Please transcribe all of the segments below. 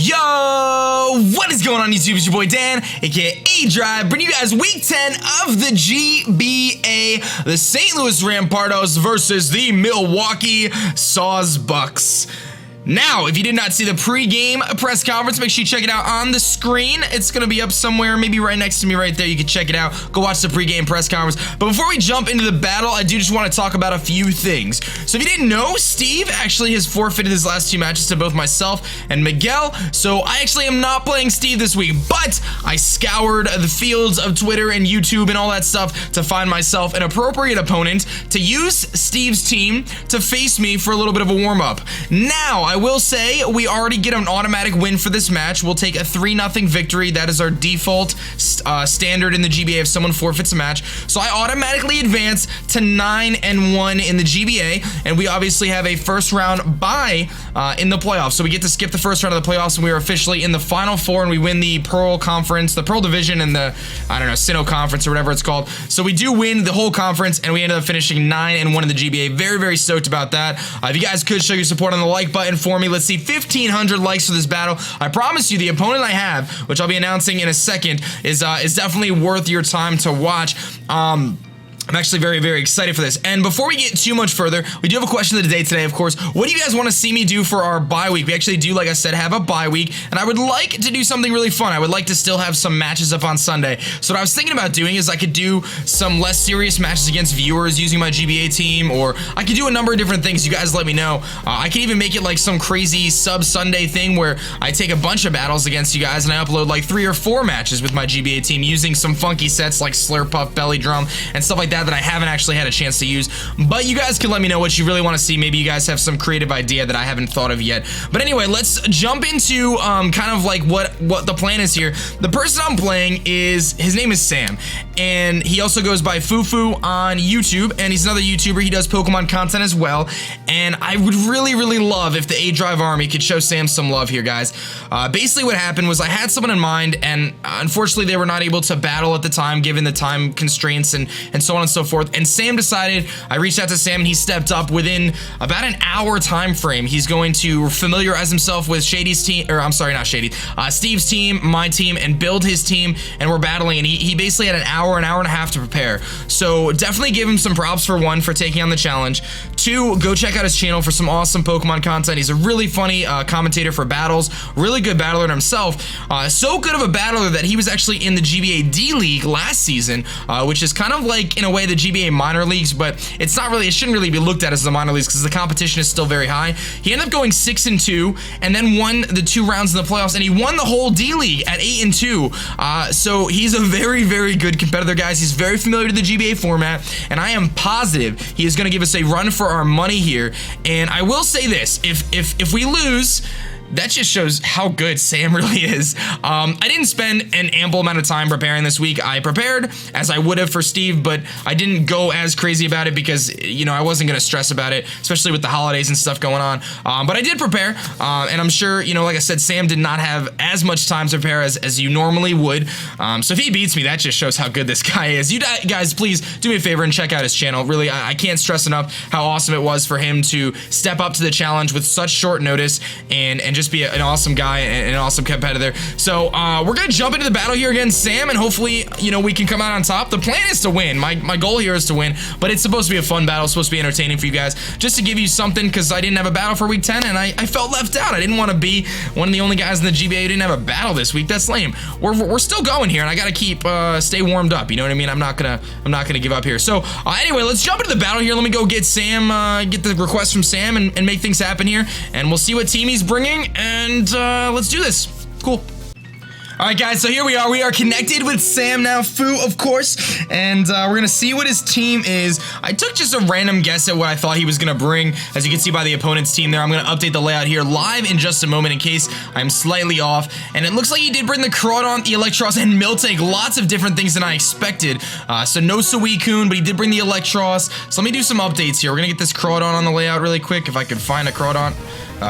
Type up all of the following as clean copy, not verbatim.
Yo, what is going on YouTube? It's your boy Dan, aka aDrive, bringing you guys week 10 of the GBA, the St. Louis Rampardos versus the Milwaukee Sawsbucks. Now, if you did not see the pre-game press conference, make sure you check it out on the screen. It's going to be up somewhere, maybe right next to me right there. You can check it out. Go watch the pre-game press conference. But before we jump into the battle, I do just want to talk about a few things. So if you didn't know, Steve actually has forfeited his last two matches to both myself and Miguel. So I actually am not playing Steve this week, but I scoured the fields of Twitter and YouTube and all that stuff to find myself an appropriate opponent to use Steve's team to face me for a little bit of a warm-up. Now, I will say we already get an automatic win for this match. We'll take a 3-0 victory. That is our default standard in the GBA if someone forfeits a match. So I automatically advance to 9-1 in the GBA, and we obviously have a first round bye in the playoffs. So we get to skip the first round of the playoffs, and we are officially in the Final Four, and we win the Pearl Conference, the Pearl Division, and the, I don't know, Sinnoh Conference or whatever it's called. So we do win the whole conference, and we ended up finishing 9-1 in the GBA. Very, very stoked about that. If you guys could show your support on the like button for me. Let's see 1,500 likes for this battle. I promise you the opponent I have, which I'll be announcing in a second, is definitely worth your time to watch. I'm actually very, very excited for this. And before we get too much further, we do have a question of the day today, of course. What do you guys want to see me do for our bye week? We actually do, like I said, have a bye week, and I would like to do something really fun. I would like to still have some matches up on Sunday. So what I was thinking about doing is I could do some less serious matches against viewers using my GBA team, or I could do a number of different things. You guys let me know. I can even make it like some crazy sub-Sunday thing where I take a bunch of battles against you guys and I upload like 3 or 4 matches with my GBA team using some funky sets like Slurp Puff, Belly Drum, and stuff like that I haven't actually had a chance to use. But you guys can let me know what you really want to see. Maybe you guys have some creative idea that I haven't thought of yet. But anyway, let's jump into kind of like what the plan is here. The person I'm playing his name is Sam, and he also goes by Fufu on YouTube, and he's another YouTuber. He does Pokemon content as well, and I would really, really love if the aDrive army could show Sam some love here, guys. Basically what happened was I had someone in mind, and unfortunately they were not able to battle at the time given the time constraints and so on and so forth. And Sam decided, I reached out to Sam, and he stepped up within about an hour time frame. He's going to familiarize himself with Shady's team, or I'm sorry, not Shady, Steve's team, my team, and build his team, and we're battling, and he basically had an hour and a half to prepare. So definitely give him some props for 1, for taking on the challenge. 2, go check out his channel for some awesome Pokemon content. He's a really funny commentator for battles, really good battler himself. So good of a battler that he was actually in the GBA D League last season, which is kind of like, in a way, the GBA minor leagues, but it's not really, it shouldn't really be looked at as the minor leagues because the competition is still very high. He ended up going 6-2 and then won the 2 rounds in the playoffs, and he won the whole D League at 8-2. So he's a very, very good competitor, guys. He's very familiar to the GBA format, and I am positive he is going to give us a run for our money here. And I will say this, if we lose, that just shows how good Sam really is. I didn't spend an ample amount of time preparing this week. I prepared as I would have for Steve, but I didn't go as crazy about it because, you know, I wasn't going to stress about it, especially with the holidays and stuff going on. But I did prepare, and I'm sure, you know, like I said, Sam did not have as much time to prepare as you normally would. So if he beats me, that just shows how good this guy is. You guys, please do me a favor and check out his channel. Really, I can't stress enough how awesome it was for him to step up to the challenge with such short notice and just be an awesome guy and an awesome competitor. So we're gonna jump into the battle here against Sam, and hopefully, you know, we can come out on top. The plan is to win. My goal here is to win, but it's supposed to be a fun battle. It's supposed to be entertaining for you guys, just to give you something, because I didn't have a battle for week 10, and I felt left out. I didn't want to be one of the only guys in the GBA who didn't have a battle this week. That's lame. We're still going here, and I gotta keep stay warmed up. You know what I mean? I'm not gonna give up here. So anyway, let's jump into the battle here. Let me go get Sam, get the request from Sam, and make things happen here, and we'll see what team he's bringing. And let's do this. Cool. Alright guys, so here we are. We are connected with Sam now, Fu, of course, and we're gonna see what his team is. I took just a random guess at what I thought he was gonna bring. As you can see by the opponent's team there, I'm gonna update the layout here live in just a moment in case I'm slightly off. And it looks like he did bring the Crawdon, the Electros, and Miltank. Lots of different things than I expected. So no Suicune, but he did bring the Electros. So let me do some updates here. We're gonna get this Crawdon on the layout really quick, if I can find a Crawdon.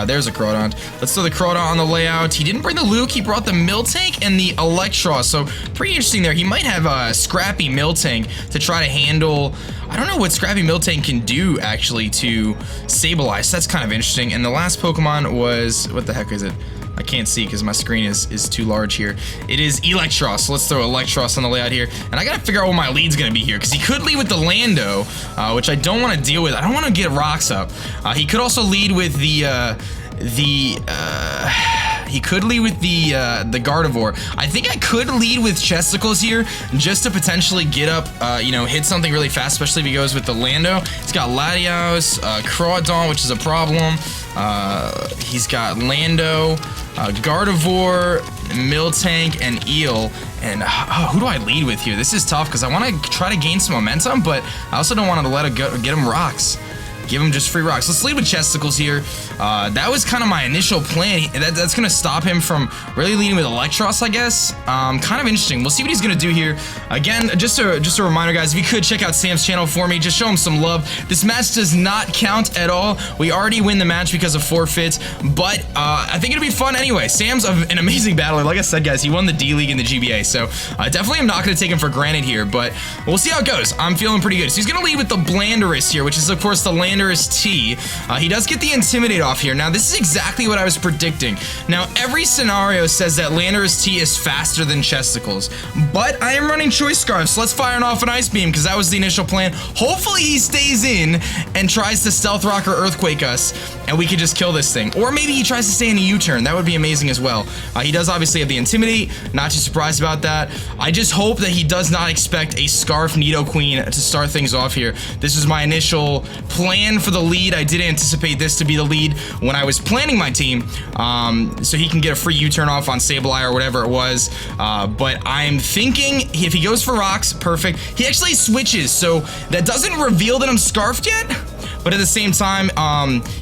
There's a Crawdon. Let's throw the Crawdon on the layout. He didn't bring the Luke, he brought the Miltank and the Electros, so pretty interesting there. He might have a Scrappy Miltank to try to handle, I don't know what Scrappy Miltank can do actually to Sableye, so that's kind of interesting. And the last Pokemon was, what the heck is it? I can't see because my screen is too large here. It is Electros. So let's throw Electros on the layout here. And I got to figure out what my lead's going to be here because he could lead with the Lando, which I don't want to deal with. I don't want to get rocks up. He could also lead with the Gardevoir. I think I could lead with Chesticles here just to potentially get up, you know, hit something really fast, especially if he goes with the Lando. He's got Latios, Crawdon, which is a problem. He's got Lando, Gardevoir, Miltank, and Eel. And who do I lead with here? This is tough because I want to try to gain some momentum, but I also don't want to let it go, get him rocks. Give him just free rocks. Let's lead with Chesticles here. That was kind of my initial plan. That's going to stop him from really leading with Electros, I guess. Kind of interesting. We'll see what he's going to do here. Again, just a reminder, guys, if you could check out Sam's channel for me, just show him some love. This match does not count at all. We already win the match because of forfeits, but I think it'll be fun anyway. Sam's an amazing battler. Like I said, guys, he won the D-League in the GBA, so definitely I'm not going to take him for granted here, but we'll see how it goes. I'm feeling pretty good. So he's going to lead with the Blandorus here, which is, of course, the Landorus T. He does get the Intimidate off here. Now, this is exactly what I was predicting. Now, every scenario says that Landorus T is faster than Chesticles, but I am running Choice Scarf, so let's fire off an Ice Beam because that was the initial plan. Hopefully, he stays in and tries to Stealth Rock or Earthquake us, and we could just kill this thing. Or maybe he tries to stay in a U-turn. That would be amazing as well. He does obviously have the Intimidate. Not too surprised about that. I just hope that he does not expect a Scarf Nidoqueen to start things off here. This was my initial plan for the lead. I did anticipate this to be the lead when I was planning my team, so he can get a free U-turn off on Sableye or whatever it was, but I'm thinking if he goes for rocks, perfect. He actually switches, so that doesn't reveal that I'm Scarfed yet, but at the same time,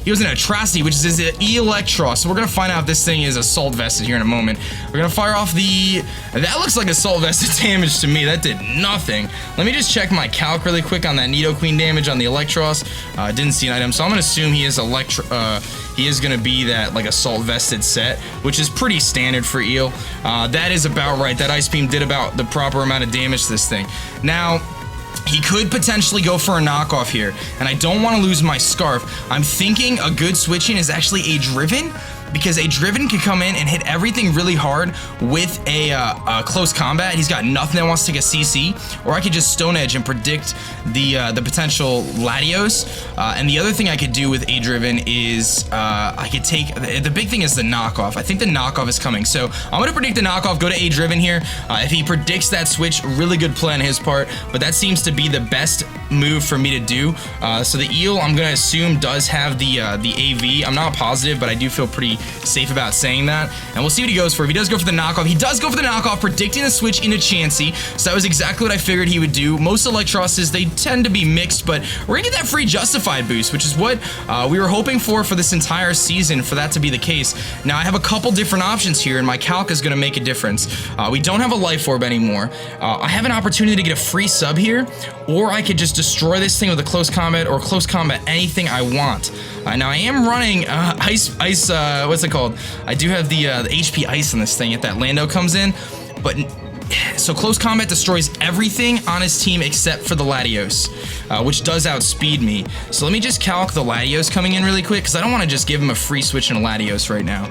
he was an Atrocity, which is an Electros, so we're gonna find out if this thing is Assault Vested here in a moment. We're gonna fire off that looks like Assault Vested damage to me. That did nothing. Let me just check my calc really quick on that Nidoqueen damage on the Electros. Didn't see an item, so I'm gonna assume he is he is gonna be that like Assault Vested set, which is pretty standard for Eel. That is about right. That Ice Beam did about the proper amount of damage to this thing. Now, he could potentially go for a knockoff here, and I don't want to lose my Scarf. I'm thinking a good switch-in is actually aDriven, because aDriven can come in and hit everything really hard with a close combat. He's got nothing that wants to take a CC, or I could just Stone Edge and predict the potential Latios. And the other thing I could do with aDriven is I could take, the big thing is the knockoff. I think the knockoff is coming, so I'm going to predict the knockoff, go to aDriven here. If he predicts that switch, really good play on his part, but that seems to be the best move for me to do. So the Eel, I'm going to assume, does have the AV. I'm not positive, but I do feel pretty safe about saying that, and we'll see what he goes for. If he does go for the knockoff, he does go for the knockoff, predicting the switch into Chansey, so that was exactly what I figured he would do. Most Electroses, they tend to be mixed, but we're gonna get that free Justified boost, which is what we were hoping for this entire season, for that to be the case. Now, I have a couple different options here, and my calc is gonna make a difference. We don't have a Life Orb anymore. I have an opportunity to get a free sub here, or I could just destroy this thing with a close combat, or close combat anything I want. Now, I am running what's it called? I do have the HP Ice on this thing if that Lando comes in, but so close combat destroys everything on his team except for the Latios, which does outspeed me. So let me just calc the Latios coming in really quick, because I don't want to just give him a free switch in a Latios right now.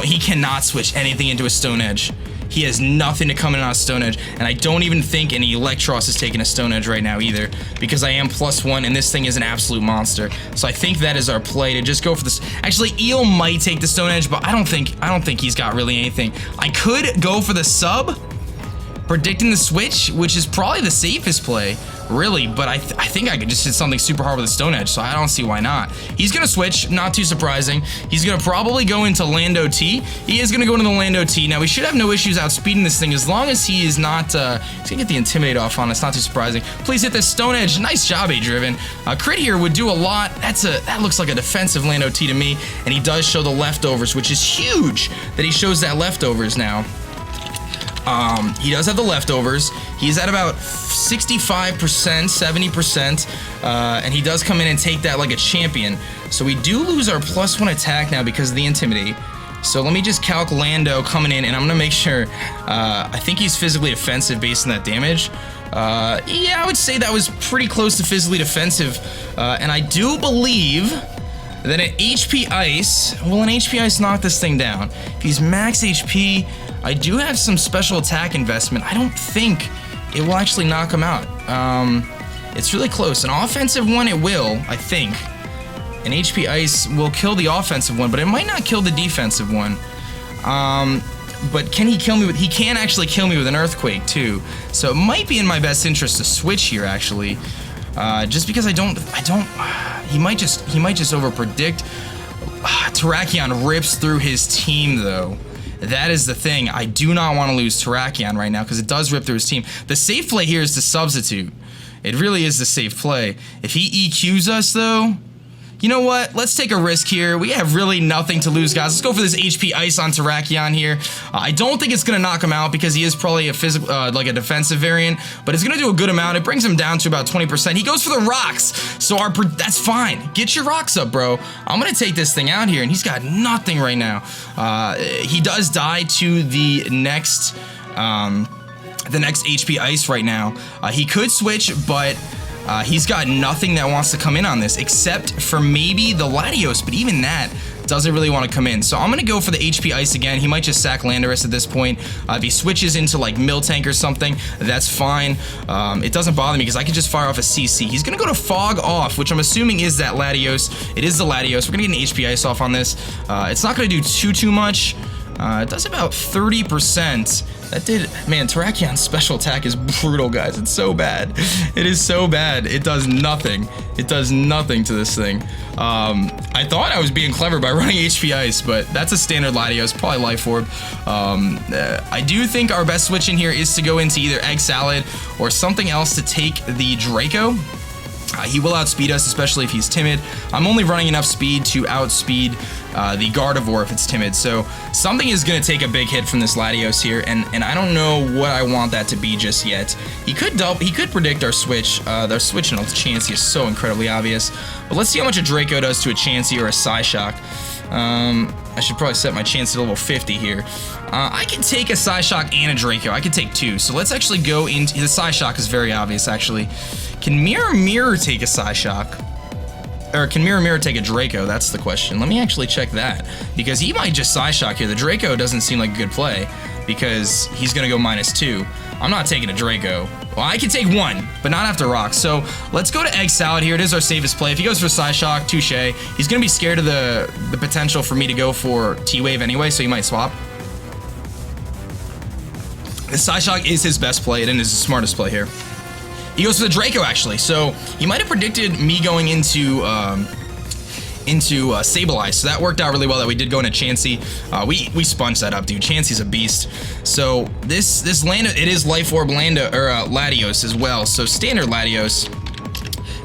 He cannot switch anything into a Stone Edge. He has nothing to come in on a Stone Edge, and I don't even think any Electros is taking a Stone Edge right now either, because I am +1, and this thing is an absolute monster. So I think that is our play, to just go for this. Actually, Eel might take the Stone Edge, but I don't think he's got really anything. I could go for the sub, predicting the switch, which is probably the safest play, really, but I think I could just hit something super hard with a Stone Edge, so I don't see why not. He's gonna switch, not too surprising. He's gonna probably go into Lando T. He is gonna go into the Lando T. Now, we should have no issues outspeeding this thing, as long as he is not, he's gonna get the Intimidate off on us, not too surprising. Please hit this Stone Edge. Nice job, aDriven. Crit here would do a lot. That looks like a defensive Lando T to me, and he does show the leftovers, which is huge that he shows that leftovers now. He does have the leftovers. He's at about 65%, 70%, and he does come in and take that like a champion. So we do lose our +1 attack now because of the Intimidate. So let me just calc Lando coming in, and I'm gonna make sure, I think he's physically defensive based on that damage. Yeah, I would say that was pretty close to physically defensive, and I do believe Then an HP Ice. Will an HP Ice knock this thing down? If he's max HP, I do have some special attack investment. I don't think it will actually knock him out. It's really close. An offensive one, it will, I think. An HP Ice will kill the offensive one, but it might not kill the defensive one. But can he kill me with... He can actually kill me with an Earthquake, too. So it might be in my best interest to switch here, actually. Just because I don't... He might just overpredict. Terrakion rips through his team, though. That is the thing. I do not want to lose Terrakion right now, because it does rip through his team. The safe play here is to substitute. It really is the safe play. If he EQs us, though... You know what? Let's take a risk here. We have really nothing to lose, guys. Let's go for this HP Ice on Terrakion here. I don't think it's going to knock him out because he is probably a physical, like a defensive variant, but it's going to do a good amount. It brings him down to about 20%. He goes for the rocks, so that's fine. Get your rocks up, bro. I'm going to take this thing out here, and he's got nothing right now. He does die to the next HP Ice right now. He could switch, but... he's got nothing that wants to come in on this, except for maybe the Latios, but even that doesn't really want to come in. So I'm going to go for the HP Ice again. He might just sack Landorus at this point. If he switches into like Miltank or something, that's fine. It doesn't bother me because I can just fire off a CC. He's going to go to Fog Off, which I'm assuming is that Latios. It is the Latios. We're going to get an HP Ice off on this. It's not going to do too much. It does about 30%. That did, man, Terrakion's special attack is brutal, guys. It's so bad. It is so bad. It does nothing. It does nothing to this thing. I thought I was being clever by running HP Ice, but that's a standard Latios, probably Life Orb. I do think our best switch in here is to go into either Egg Salad or something else to take the Draco. He will outspeed us, especially if he's timid. I'm only running enough speed to outspeed the Gardevoir if it's timid. So something is going to take a big hit from this Latios here, and I don't know what I want that to be just yet. He could predict our switch. Their switch and Chansey is so incredibly obvious. But let's see how much a Draco does to a Chansey or a Psyshock. I should probably set my Chansey to level 50 here. I can take a Psyshock and a Draco. I can take two. So let's actually go into... The Psyshock is very obvious, actually. Can Mirror take a Psyshock? Or can Mirror take a Draco? That's the question. Let me actually check that. Because he might just Psyshock here. The Draco doesn't seem like a good play. Because he's going to go -2. I'm not taking a Draco. Well, I can take one, but not after Rocks. So let's go to Egg Salad here. It is our safest play. If he goes for Psyshock, touche. He's going to be scared of the potential for me to go for T-Wave anyway, so he might swap. The Psyshock is his best play and is his smartest play here. He goes for the Draco, actually. So he might have predicted me going into Sableye, so that worked out really well that we did go into Chansey. We sponged that up, dude. Chansey's a beast. So this Lando, it is Life Orb Latios as well. So standard Latios,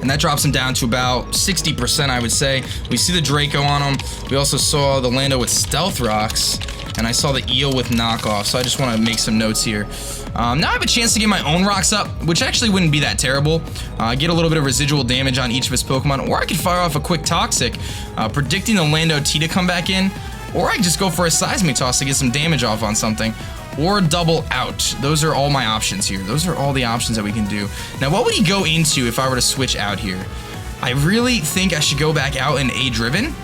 and that drops him down to about 60%, I would say. We see the Draco on him. We also saw the Lando with Stealth Rocks, and I saw the Eel with Knockoff. So I just want to make some notes here. Now I have a chance to get my own rocks up, which actually wouldn't be that terrible. Get a little bit of residual damage on each of his Pokemon, or I could fire off a quick Toxic, predicting the Lando T to come back in, or I could just go for a Seismitoss to get some damage off on something, or double out. Those are all my options here. Those are all the options that we can do. Now, what would he go into if I were to switch out here? I really think I should go back out in A-Driven.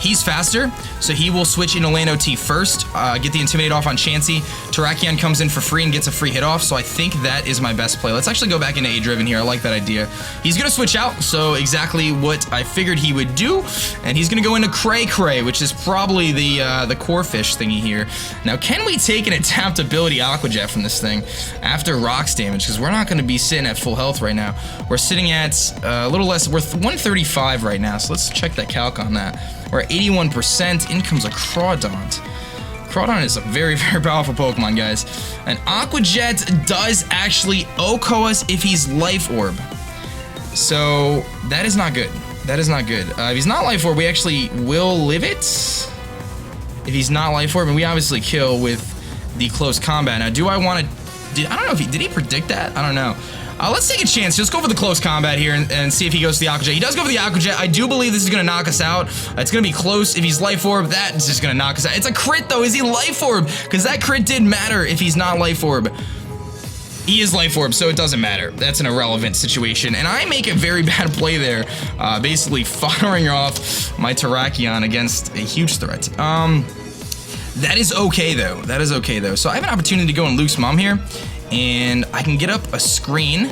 He's faster, so he will switch into Lando T first, get the Intimidate off on Chansey. Terrakion comes in for free and gets a free hit off, so I think that is my best play. Let's actually go back into A-Driven here. I like that idea. He's going to switch out, so exactly what I figured he would do, and he's going to go into Cray, which is probably the core fish thingy here. Now, can we take an Adaptability Aqua Jet from this thing after Rocks damage? Because we're not going to be sitting at full health right now. We're sitting at a little less, we're 135 right now, so let's check that calc on that. We're at 81%. In comes a Crawdaunt. Crawdaunt is a very, very powerful Pokemon, guys. And Aqua Jet does actually OHKO us if he's Life Orb. So that is not good. That is not good. If he's not Life Orb, we actually will live it. If he's not Life Orb, and we obviously kill with the close combat. Now, do I want to... I don't know if did he predict that? I don't know. Let's take a chance. Just go for the close combat here and see if he goes to the Aqua Jet. He does go for the Aqua Jet. I do believe this is going to knock us out. It's going to be close. If he's Life Orb, that is just going to knock us out. It's a crit, though. Is he Life Orb? Because that crit did matter if he's not Life Orb. He is Life Orb, so it doesn't matter. That's an irrelevant situation. And I make a very bad play there, basically firing off my Terrakion against a huge threat. That is okay, though. That is okay, though. So I have an opportunity to go in Luke's mom here, and I can get up a screen,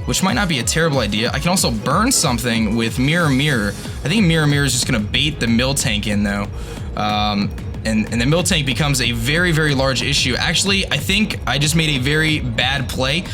which might not be a terrible idea. I can also burn something with Mirror Mirror. I think Mirror Mirror is just going to bait the Miltank in, though. And the Miltank becomes a very, very large issue. Actually, I think I just made a very bad play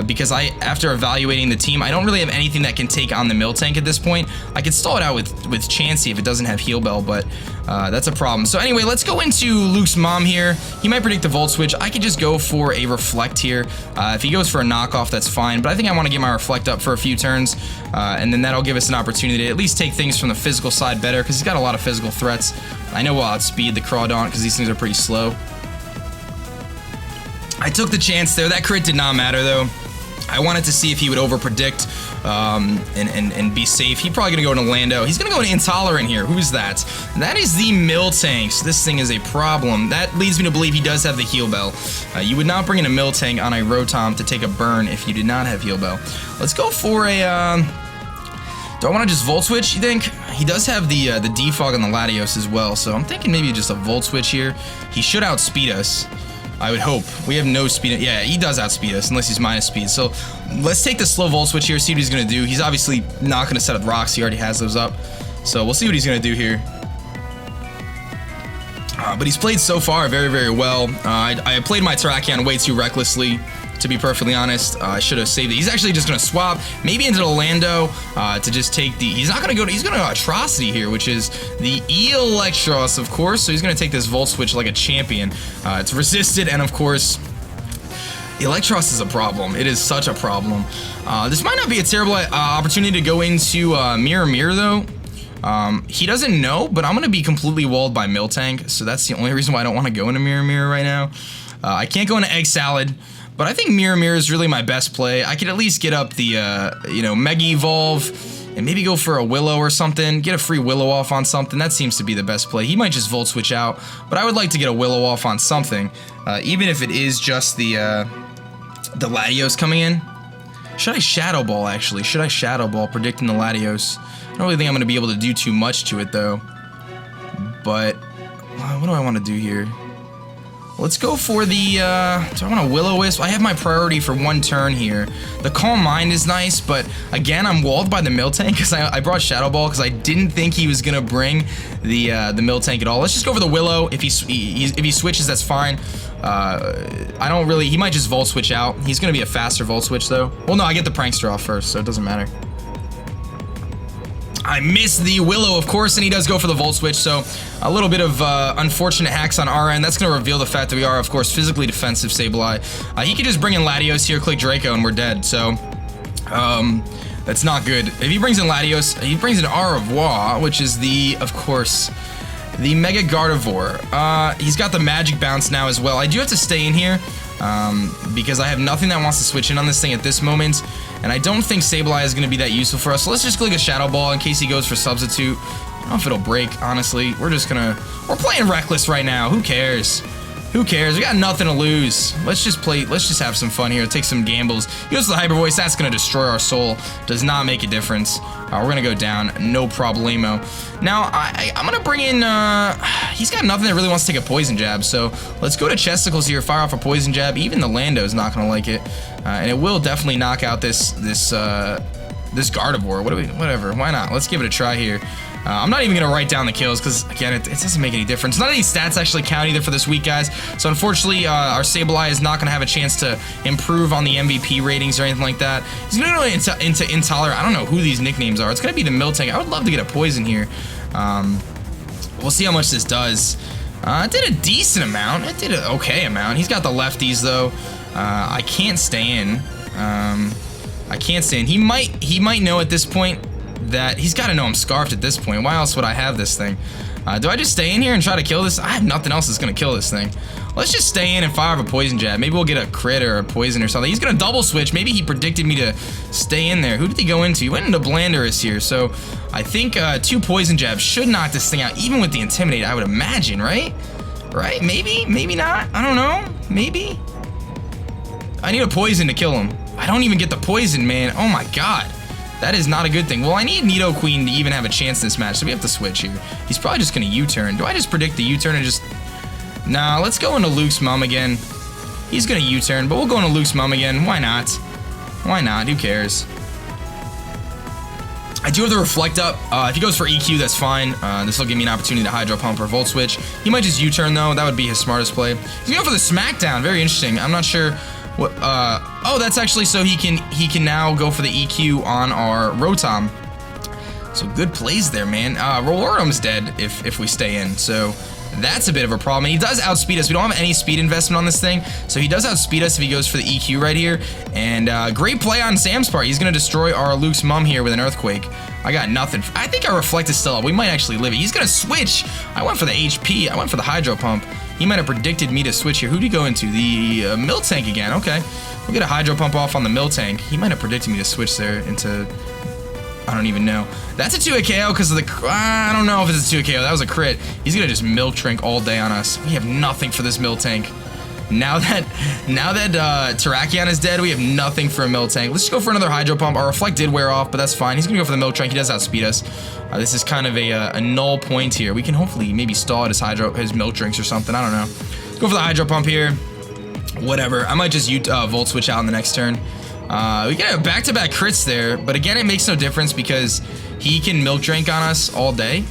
because after evaluating the team, I don't really have anything that can take on the Miltank at this point. I could stall it out with Chansey if it doesn't have Heal Bell, but that's a problem. So anyway, let's go into Luke's mom here. He might predict a Volt Switch. I could just go for a Reflect here. If he goes for a knockoff, that's fine, but I think I want to get my Reflect up for a few turns, and then that'll give us an opportunity to at least take things from the physical side better, because he's got a lot of physical threats. I know we'll outspeed the Crawdaunt because these things are pretty slow. I took the chance there. That crit did not matter, though. I wanted to see if he would overpredict and be safe. He's probably going to go into Lando. He's going to go into Intolerant here. Who's that? That is the Miltank. So this thing is a problem. That leads me to believe he does have the Heal Bell. You would not bring in a Miltank on a Rotom to take a burn if you did not have Heal Bell. Let's go for a... do I want to just Volt Switch, you think? He does have the Defog on the Latios as well, so I'm thinking maybe just a Volt Switch here. He should outspeed us, I would hope. We have no speed. Yeah, he does outspeed us, unless he's minus speed. So let's take the slow Volt Switch here, see what he's going to do. He's obviously not going to set up rocks. He already has those up. So we'll see what he's going to do here. But he's played so far very, very well. I played my Terrakion way too recklessly, to be perfectly honest. I should have saved it. He's actually just going to swap, maybe into the Lando, to just take the... He's not going to go to... He's going to go Atrocity here, which is the Electros, of course. So he's going to take this Volt Switch like a champion. It's resisted, and of course... Electros is a problem. It is such a problem. This might not be a terrible opportunity to go into Mirror Mirror, though. He doesn't know, but I'm going to be completely walled by Miltank, so that's the only reason why I don't want to go into Mirror Mirror right now. I can't go into Egg Salad, but I think Mirror Mirror is really my best play. I could at least get up the, Mega Evolve, and maybe go for a Willow or something, get a free Willow off on something. That seems to be the best play. He might just Volt Switch out, but I would like to get a Willow off on something, even if it is just the Latios coming in. Should I Shadow Ball, actually? Should I Shadow Ball, predicting the Latios? I don't really think I'm going to be able to do too much to it, though. But, what do I want to do here? Let's go for the, do I want a Will-O-Wisp? I have my priority for one turn here. The Calm Mind is nice, but again, I'm walled by the Miltank because I brought Shadow Ball because I didn't think he was going to bring the Miltank at all. Let's just go for the Willow. If he switches, that's fine. I don't really, he might just Volt Switch out. He's going to be a faster Volt Switch, though. Well, no, I get the Prankster off first, so it doesn't matter. I missed the Willow, of course, and he does go for the Volt Switch, so a little bit of unfortunate hacks on our end. That's going to reveal the fact that we are, of course, physically defensive Sableye. He could just bring in Latios here, click Draco, and we're dead, so that's not good. If he brings in Latios, he brings in Au Revoir, which is the, of course, the Mega Gardevoir. He's got the Magic Bounce now as well. I do have to stay in here because I have nothing that wants to switch in on this thing at this moment. And I don't think Sableye is going to be that useful for us. So let's just click a Shadow Ball in case he goes for Substitute. I don't know if it'll break, honestly. We're playing reckless right now. Who cares? Who cares? We got nothing to lose. Let's just have some fun here. Take some gambles. He goes to the Hyper Voice. That's going to destroy our soul. Does not make a difference. We're going to go down. No problemo. Now, I'm going to bring in... he's got nothing that really wants to take a Poison Jab. So let's go to Chesticles here. Fire off a Poison Jab. Even the Lando is not going to like it. And it will definitely knock out this Gardevoir. Whatever. Why not? Let's give it a try here. I'm not even going to write down the kills because, again, it doesn't make any difference. None of these stats actually count either for this week, guys. So, unfortunately, our Sableye is not going to have a chance to improve on the MVP ratings or anything like that. He's going to go into Intolerant. I don't know who these nicknames are. It's going to be the Miltank. I would love to get a Poison here. We'll see how much this does. It did a decent amount. It did an okay amount. He's got the lefties, though. I can't stay in. I can't stay in. He might know at this point that he's got to know I'm scarfed at this point. Why else would I have this thing? Do I just stay in here and try to kill this? I have nothing else that's going to kill this thing. Let's just stay in and fire up a Poison Jab. Maybe we'll get a crit or a poison or something. He's going to double switch. Maybe he predicted me to stay in there. Who did he go into? He went into Blandurus here. So I think 2 Poison Jabs should knock this thing out, even with the Intimidate, I would imagine, right? Right? Maybe? Maybe not? I don't know. Maybe? I need a poison to kill him. I don't even get the poison, man. Oh my god. That is not a good thing. Well, I need Nidoqueen to even have a chance in this match, so we have to switch here. He's probably just going to U-turn. Do I just predict the U-turn and just... Nah, let's go into Luke's mom again. He's going to U-turn, but we'll go into Luke's mom again. Why not? Why not? Who cares? I do have the Reflect up. If he goes for EQ, that's fine. This will give me an opportunity to Hydro Pump or Volt Switch. He might just U-turn, though. That would be his smartest play. He's going for the Smackdown. Very interesting. I'm not sure... What, oh, that's actually so he can now go for the EQ on our Rotom. So good plays there, man. Rollworm's dead if we stay in, so that's a bit of a problem. And he does outspeed us. We don't have any speed investment on this thing, so he does outspeed us if he goes for the EQ right here. And great play on Sam's part. He's gonna destroy our Luke's mom here with an Earthquake. I got nothing. I think our Reflect is still up. We might actually live it. He's gonna switch. I went for the HP. I went for the Hydro Pump. He might have predicted me to switch here. Who did he go into? The Miltank again. Okay. We'll get a Hydro Pump off on the Miltank. He might have predicted me to switch there into... I don't even know. That's a 2-hit KO because of the... I don't know if it's a 2-hit KO. That was a crit. He's going to just Milk Drink all day on us. We have nothing for this Miltank. Now that Terrakion is dead, we have nothing for a Miltank. Let's just go for another Hydro Pump. Our Reflect did wear off, but that's fine. He's going to go for the Milk Drink. He does outspeed us. This is kind of a null point here. We can hopefully maybe stall at his Milk Drinks or something. I don't know. Let's go for the Hydro Pump here. Whatever. I might just Volt Switch out in the next turn. We get a back-to-back crits there, but again, it makes no difference because he can Milk Drink on us all day.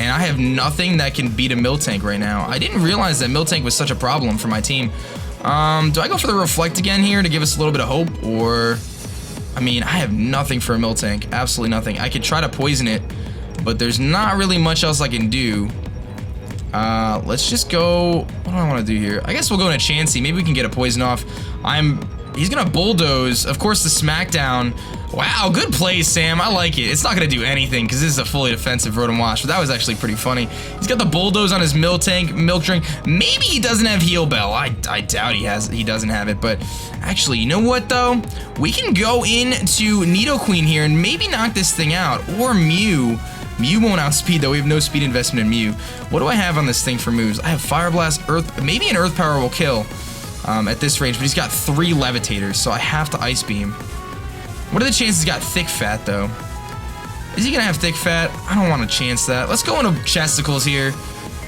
And I have nothing that can beat a Miltank right now. I didn't realize that Miltank was such a problem for my team. Do I go for the Reflect again here to give us a little bit of hope? Or, I mean, I have nothing for a Miltank. Absolutely nothing. I could try to poison it, but there's not really much else I can do. Let's just go... What do I want to do here? I guess we'll go into Chansey. Maybe we can get a poison off. He's gonna Bulldoze. Of course, the Smackdown. Wow, good play, Sam. I like it. It's not gonna do anything because this is a fully defensive Rotom Wash, but that was actually pretty funny. He's got the Bulldoze on his Milk Drink. Maybe he doesn't have Heal Bell. I doubt he doesn't have it, but actually, you know what, though? We can go into Nidoqueen here and maybe knock this thing out, or Mew. Mew won't outspeed, though. We have no speed investment in Mew. What do I have on this thing for moves? I have Fire Blast, Earth... Maybe an Earth Power will kill at this range, but he's got 3 Levitators, so I have to Ice Beam. What are the chances he's got Thick Fat, though? Is he going to have Thick Fat? I don't want to chance that. Let's go into Chesticles here,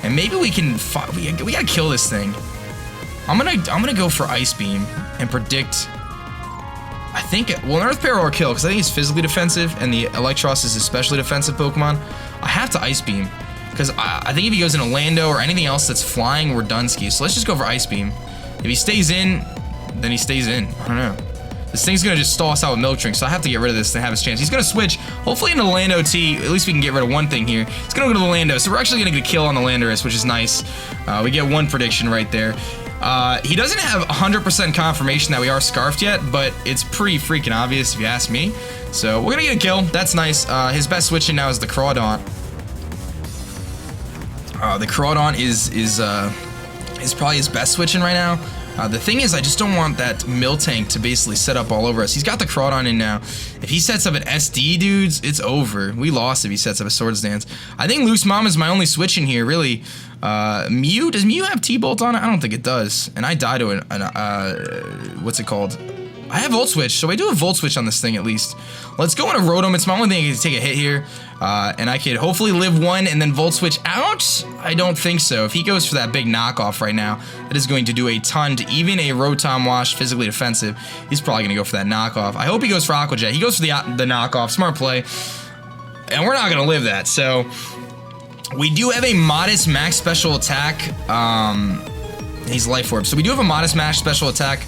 and maybe we can... We got to kill this thing. I'm gonna go for Ice Beam and predict... I think, well, an Earth Power will kill, because I think he's physically defensive, and the Electros is especially defensive Pokemon. I have to Ice Beam, because I think if he goes into Lando or anything else that's flying, we're Dunsky. So let's just go for Ice Beam. If he stays in, then he stays in. I don't know. This thing's gonna just stall us out with Milk Drink, so I have to get rid of this to have his chance. He's gonna switch, hopefully into Lando T. At least we can get rid of one thing here. He's gonna go to the Lando, so we're actually gonna get a kill on the Landorus, which is nice. We get one prediction right there. He doesn't have 100% confirmation that we are Scarfed yet, but it's pretty freaking obvious if you ask me. So we're gonna get a kill. That's nice. His best switch in now is the Crawdaunt. The Crawdaunt is probably his best switch in right now. The thing is, I just don't want that Miltank to basically set up all over us. He's got the Crawdaunt in now. If he sets up an SD, dudes, it's over. We lost if he sets up a Swords Dance. I think Loose Mom is my only switch in here, really. Mew, does Mew have T-Bolt on it? I don't think it does. And I die to what's it called? I have Volt Switch, so I do have Volt Switch on this thing at least. Let's go into Rotom. It's my only thing I can take a hit here. And I could hopefully live one and then Volt Switch out. I don't think so. If he goes for that big knockoff right now, that is going to do a ton to even a Rotom Wash physically defensive. He's probably going to go for that knockoff. I hope he goes for Aqua Jet. He goes for the knockoff. Smart play. And we're not going to live that. So we do have a modest max special attack. He's Life Orb. So we do have a modest max special attack.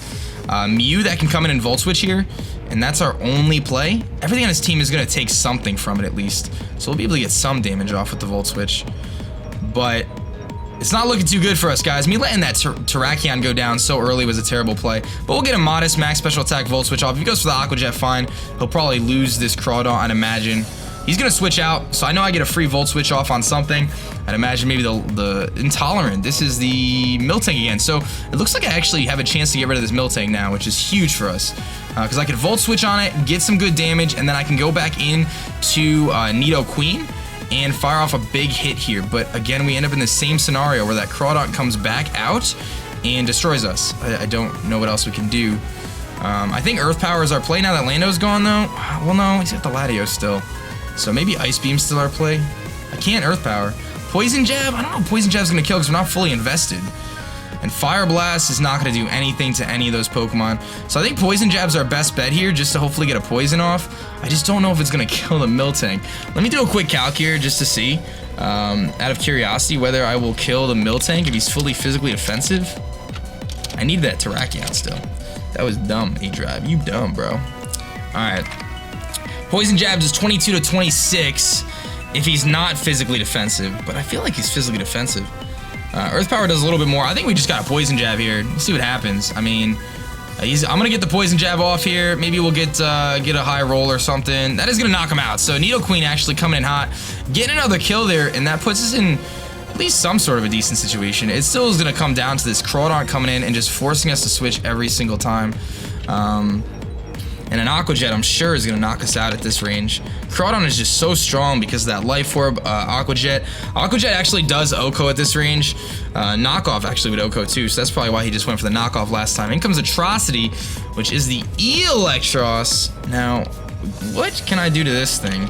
Mew that can come in and Volt Switch here, and that's our only play. Everything on his team is going to take something from it at least, so we'll be able to get some damage off with the Volt Switch. But it's not looking too good for us, guys. Me letting that Terrakion go down so early was a terrible play, but we'll get a modest max special attack Volt Switch off. If he goes for the Aqua Jet, fine. He'll probably lose this Crawdaunt, I'd imagine. He's going to switch out, so I know I get a free Volt Switch off on something. I'd imagine maybe the Intolerant. This is the Miltank again. So it looks like I actually have a chance to get rid of this Miltank now, which is huge for us. Because I could Volt Switch on it, get some good damage, and then I can go back in to Nidoqueen and fire off a big hit here. But again, we end up in the same scenario where that Crawdaunt comes back out and destroys us. I don't know what else we can do. I think Earth Power is our play now that Lando's gone, though. Well, no, he's got the Latios still. So maybe Ice Beam's still our play. I can't Earth Power. Poison Jab? I don't know if Poison Jab's going to kill because we're not fully invested. And Fire Blast is not going to do anything to any of those Pokemon. So I think Poison Jab's our best bet here just to hopefully get a Poison off. I just don't know if it's going to kill the Miltank. Let me do a quick calc here just to see, out of curiosity, whether I will kill the Miltank if he's fully physically defensive. I need that Terrakion still. That was dumb, aDrive. You dumb, bro. Alright. Poison Jabs is 22 to 26 if he's not physically defensive, but I feel like he's physically defensive. Earth Power does a little bit more. I think we just got a Poison Jab here. Let's see what happens. I mean, I'm gonna get the Poison Jab off here. Maybe we'll get a high roll or something. That is gonna knock him out. So Nidoqueen actually coming in hot, getting another kill there, and that puts us in at least some sort of a decent situation. It still is gonna come down to this Crawdaunt coming in and just forcing us to switch every single time. And an Aqua Jet, I'm sure, is going to knock us out at this range. Crawdaunt is just so strong because of that Life Orb, Aqua Jet. Aqua Jet actually does OHKO at this range. Knockoff actually would OHKO too, so that's probably why he just went for the knockoff last time. In comes Atrocity, which is the Electros. Now, what can I do to this thing?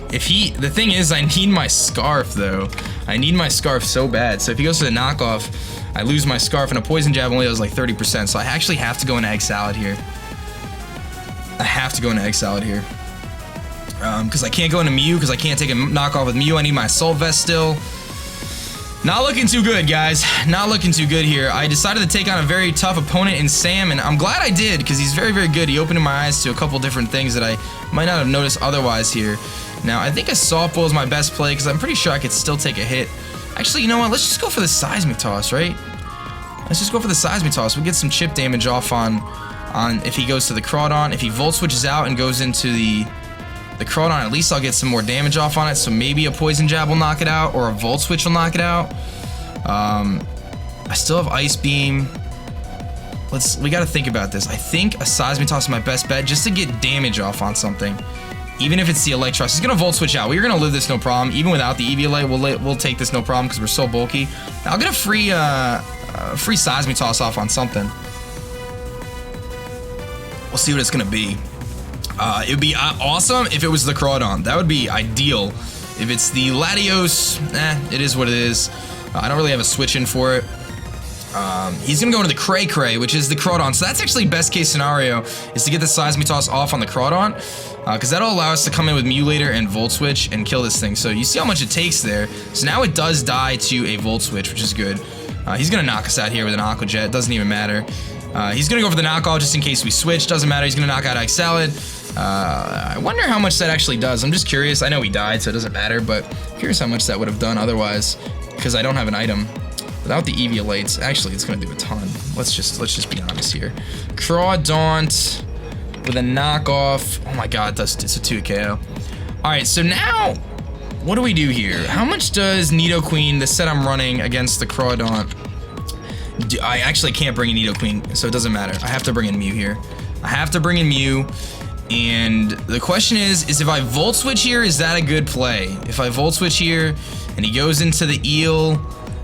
The thing is, I need my Scarf, though. I need my Scarf so bad. So if he goes for the knockoff, I lose my Scarf, and a Poison Jab only does like 30%. So I actually have to go into Egg Salad here. I have to go into Egg Salad here. Because I can't go into Mew, because I can't take a knockoff with Mew. I need my Assault Vest still. Not looking too good, guys. Not looking too good here. I decided to take on a very tough opponent in Sam, and I'm glad I did, because he's very, very good. He opened my eyes to a couple different things that I might not have noticed otherwise here. Now, I think a Softball is my best play, because I'm pretty sure I could still take a hit. Actually, you know what? Let's just go for the Seismic Toss, right? Let's just go for the Seismic Toss. We'll get some chip damage off on if he goes to the Crawdaunt. If he Volt Switches out and goes into the Crawdaunt, at least I'll get some more damage off on it. So maybe a Poison Jab will knock it out, or a Volt Switch will knock it out. I still have Ice Beam. We got to think about this. I think a Seismic Toss is my best bet just to get damage off on something. Even if it's the Electros, he's gonna Volt Switch out. We're gonna live this no problem. Even without the Eviolite, we'll take this no problem because we're so bulky. I'll get a free Seismic Toss off on something. We'll see what it's gonna be. It would be awesome if it was the Crawdaunt. That would be ideal. If it's the Latios, it is what it is. I don't really have a switch in for it. He's gonna go into the Cray, which is the Crawdaunt. So that's actually best case scenario, is to get the Seismic Toss off on the Crawdaunt, because that'll allow us to come in with Mew later and Volt Switch and kill this thing. So you see how much it takes there. So now it does die to a Volt Switch, which is good. He's gonna knock us out here with an Aqua Jet. Doesn't even matter. He's gonna go for the knockoff just in case we switch. Doesn't matter. He's gonna knock out Egg Salad. I wonder how much that actually does. I'm just curious. I know he died, so it doesn't matter, but curious how much that would have done otherwise, because I don't have an item. Without the Eviolites, actually, it's gonna do a ton. Let's just be honest here. Crawdaunt with a knockoff. Oh my god, it's a 2 KO. Alright, so now, what do we do here? How much does Nidoqueen, the set I'm running against the Crawdaunt, I actually can't bring in Nidoqueen, so it doesn't matter. I have to bring in Mew here. I have to bring in Mew, and the question is if I Volt Switch here, is that a good play? If I Volt Switch here, and he goes into the Eel,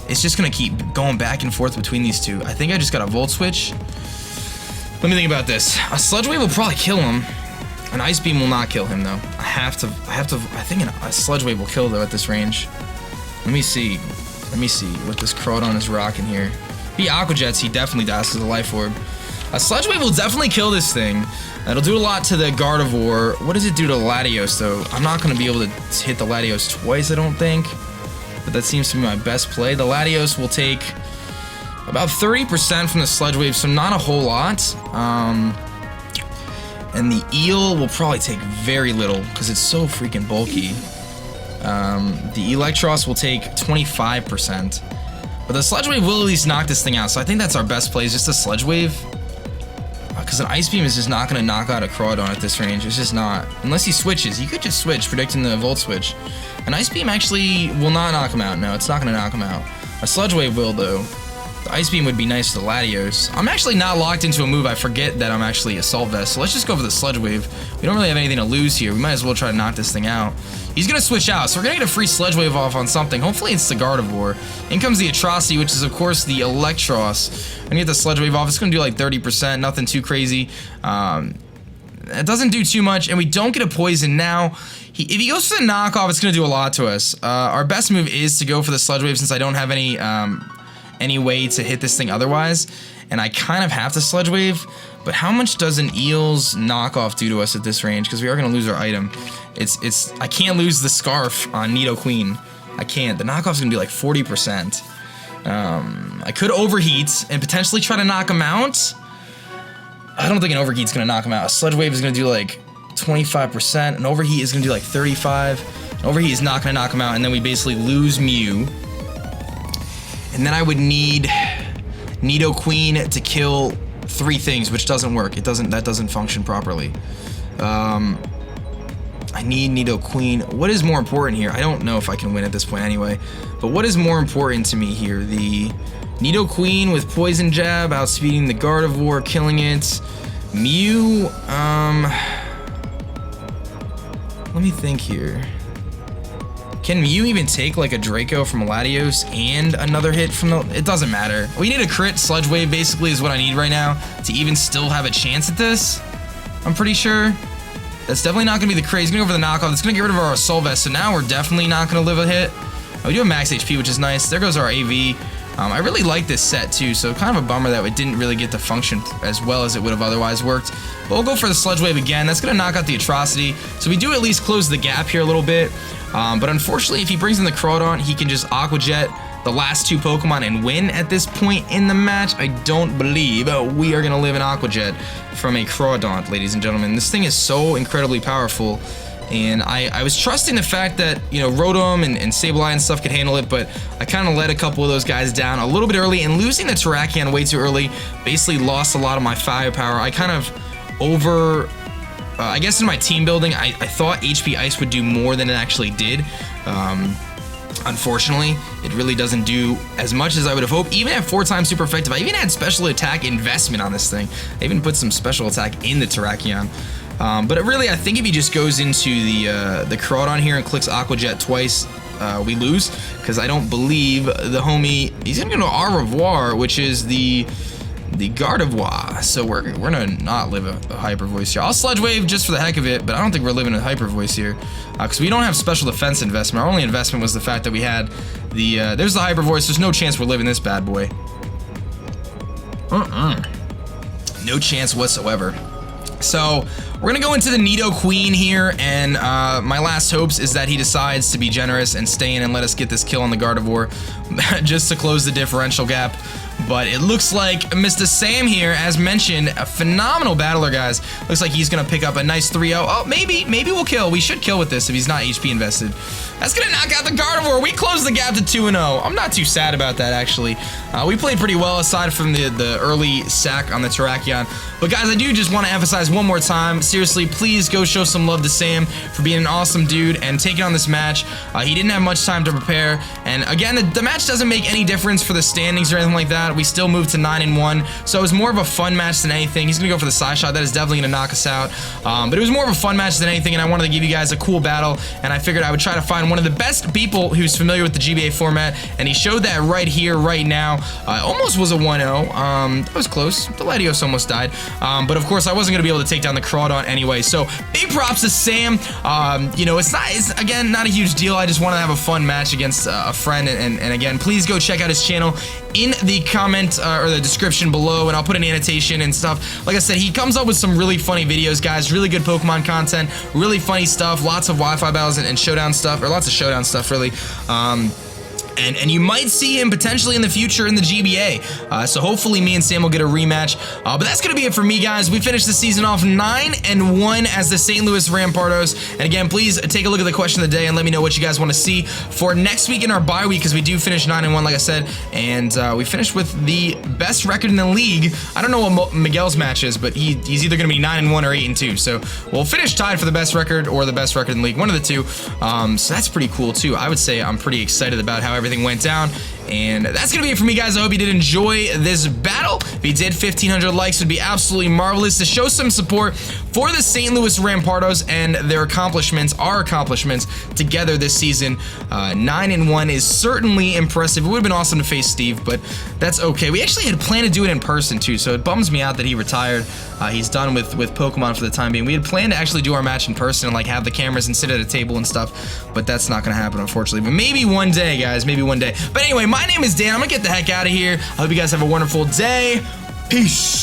it's just gonna keep going back and forth between these two. I think I just got a Volt Switch. Let me think about this. A Sludge Wave will probably kill him. An Ice Beam will not kill him though. I think a Sludge Wave will kill though at this range. Let me see what this Crawdaunt is rocking here. If he Aqua Jets, he definitely dies to the Life Orb. A Sludge Wave will definitely kill this thing. It'll do a lot to the Gardevoir. What does it do to Latios though? I'm not gonna be able to hit the Latios twice, I don't think. But that seems to be my best play. The Latios will take about 30% from the Sludge Wave, so not a whole lot. And the Eel will probably take very little because it's so freaking bulky. The Electros will take 25%. But the Sludge Wave will at least knock this thing out, so I think that's our best play, is just a Sludge Wave. Because an Ice Beam is just not going to knock out a Crawdaunt at this range. It's just not. Unless he switches. He could just switch, predicting the Volt Switch. An Ice Beam actually will not knock him out. No, it's not going to knock him out. A Sludge Wave will, though. The Ice Beam would be nice for the Latios. I'm actually not locked into a move. I forget that I'm actually Assault Vest. So let's just go for the Sludge Wave. We don't really have anything to lose here. We might as well try to knock this thing out. He's going to switch out, so we're going to get a free Sludge Wave off on something. Hopefully it's the Gardevoir. In comes the Atrocity, which is, of course, the Electros. I'm going to get the Sludge Wave off. It's going to do like 30%, nothing too crazy. It doesn't do too much, and we don't get a Poison now. If he goes for the knockoff, it's going to do a lot to us. Our best move is to go for the Sludge Wave since I don't have any way to hit this thing otherwise, and I kind of have to Sludge Wave. But how much does an Eel's knockoff do to us at this range? Because we are going to lose our item. I can't lose the Scarf on Nidoqueen. I can't. The knockoff's going to be like 40%. I could Overheat and potentially try to knock him out. I don't think an Overheat's going to knock him out. A Sludge Wave is going to do like 25%. An Overheat is going to do like 35%. An Overheat is not going to knock him out, and then we basically lose Mew. And then I would need Nidoqueen to kill 3 things, which doesn't work. That doesn't function properly. I need Nidoqueen. What is more important here? I don't know if I can win at this point anyway. But what is more important to me here? The Nidoqueen with Poison Jab, outspeeding the Gardevoir, killing it. Mew, let me think here. Can Mew even take like a Draco from Latios and another hit from the... It doesn't matter. We need a crit Sludge Wave basically is what I need right now to even still have a chance at this. I'm pretty sure. That's definitely not going to be the crit. He's going to go for the knockoff. It's going to get rid of our Assault Vest. So now we're definitely not going to live a hit. We do have max HP, which is nice. There goes our AV. I really like this set too, so kind of a bummer that it didn't really get to function as well as it would have otherwise worked. But we'll go for the Sludge Wave again. That's going to knock out the Atrocity. So we do at least close the gap here a little bit. But unfortunately, if he brings in the Crawdaunt, he can just Aqua Jet the last 2 Pokemon and win at this point in the match. I don't believe we are going to live an Aqua Jet from a Crawdaunt, ladies and gentlemen. This thing is so incredibly powerful. And I was trusting the fact that, you know, Rotom and Sableye and stuff could handle it, but I kind of let a couple of those guys down a little bit early, and losing the Terrakion way too early basically lost a lot of my firepower. I kind of I guess in my team building, I thought HP Ice would do more than it actually did. Unfortunately, it really doesn't do as much as I would have hoped. Even at 4 times super effective, I even had special attack investment on this thing. I even put some special attack in the Terrakion. But really, I think if he just goes into the Crawdaunt here and clicks Aqua Jet twice, we lose, because I don't believe the homie, he's gonna go to Au Revoir, which is the Gardevoir. So we're gonna not live a Hyper Voice here. I'll Sludge Wave just for the heck of it, but I don't think we're living a Hyper Voice here, because we don't have special defense investment. Our only investment was the fact that we had there's the Hyper Voice. There's no chance we're living this bad boy. No chance whatsoever. So we're gonna go into the Nidoqueen here, and my last hopes is that he decides to be generous and stay in and let us get this kill on the Gardevoir just to close the differential gap. But it looks like Mr. Sam here, as mentioned, a phenomenal battler, guys. Looks like he's gonna pick up a nice 3-0. Oh, maybe we'll kill. We should kill with this if he's not HP invested. That's gonna knock out the Gardevoir. We close the gap to 2-0. I'm not too sad about that, actually. We played pretty well aside from the early sack on the Terrakion. But guys, I do just want to emphasize one more time, seriously, please go show some love to Sam for being an awesome dude and taking on this match. He didn't have much time to prepare, and again, the match doesn't make any difference for the standings or anything like that. We still moved to 9-1, so it was more of a fun match than anything. He's gonna go for the side shot. That is definitely gonna knock us out. But it was more of a fun match than anything, and I wanted to give you guys a cool battle, and I figured I would try to find one of the best people who's familiar with the GBA format, and he showed that right here, right now. Almost was a 1-0. That was close. The Latios almost died. But of course, I wasn't gonna be able to take down the Crawdaunt anyway. So big props to Sam. You know, it's again not a huge deal. I just want to have a fun match against a friend, and again, please go check out his channel in the comment or the description below, and I'll put an annotation and stuff. Like I said, he comes up with some really funny videos, guys. Really good Pokemon content, really funny stuff, lots of Wi-Fi battles and showdown stuff, or lots of showdown stuff, really. And you might see him potentially in the future in the GBA. So hopefully me and Sam will get a rematch. But that's going to be it for me, guys. We finished the season off 9-1 as the St. Louis Rampardos. And again, please take a look at the question of the day and let me know what you guys want to see for next week in our bye week, because we do finish 9-1, like I said. And we finished with the best record in the league. I don't know what Miguel's match is, but he's either going to be 9-1 or 8-2. So we'll finish tied for the best record or the best record in the league, one of the two. So that's pretty cool, too. I would say I'm pretty excited about how everything went down, And that's gonna be it for me, guys. I hope you did enjoy this battle. If you did, 1,500 likes would be absolutely marvelous to show some support for the St. Louis Rampardos and their accomplishments, our accomplishments together this season. 9-1 is certainly impressive. It would have been awesome to face Steve, but that's okay. We actually had planned to do it in person too, so it bums me out that he retired. He's done with Pokemon for the time being. We had planned to actually do our match in person and like have the cameras and sit at a table and stuff, but that's not gonna happen, unfortunately. But maybe one day, guys, maybe one day. But anyway, my name is Dan. I'm gonna get the heck out of here. I hope you guys have a wonderful day. Peace.